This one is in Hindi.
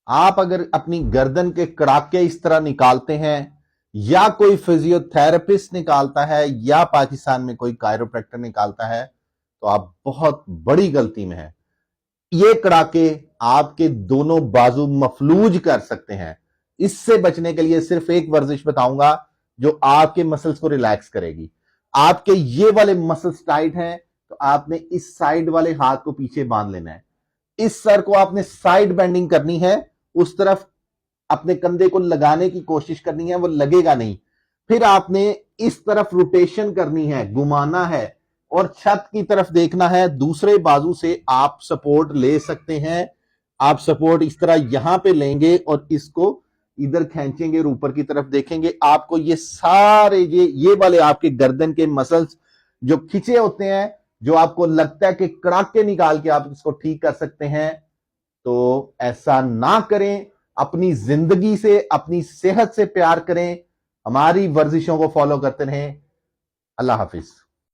आप अगर अपनी गर्दन के कड़ाके इस तरह निकालते हैं, या कोई फिजियोथेरेपिस्ट निकालता है, या पाकिस्तान में कोई कायरोप्रैक्टर निकालता है, तो आप बहुत बड़ी गलती में हैं। ये कड़ाके आपके दोनों बाजू मफलूज कर सकते हैं। इससे बचने के लिए सिर्फ एक वर्जिश बताऊंगा जो आपके मसल्स को रिलैक्स करेगी। आपके ये वाले मसल्स टाइट हैं, तो आपने इस साइड वाले हाथ को पीछे बांध लेना है। इस सर को आपने साइड बेंडिंग करनी है, उस तरफ अपने कंधे को लगाने की कोशिश करनी है, वो लगेगा नहीं। फिर आपने इस तरफ रोटेशन करनी है, घुमाना है, और छत की तरफ देखना है। दूसरे बाजू से आप सपोर्ट ले सकते हैं। आप सपोर्ट इस तरह यहां पे लेंगे और इसको इधर खींचेंगे और ऊपर की तरफ देखेंगे। आपको ये सारे ये वाले आपके गर्दन के मसल्स जो खिंचे होते हैं, जो आपको लगता है कि कड़ाके निकाल के आप इसको ठीक कर सकते हैं, तो ऐसा ना करें। अपनी जिंदगी से, अपनी सेहत से प्यार करें। हमारी वर्जिशों को फॉलो करते रहें। अल्लाह हाफिज।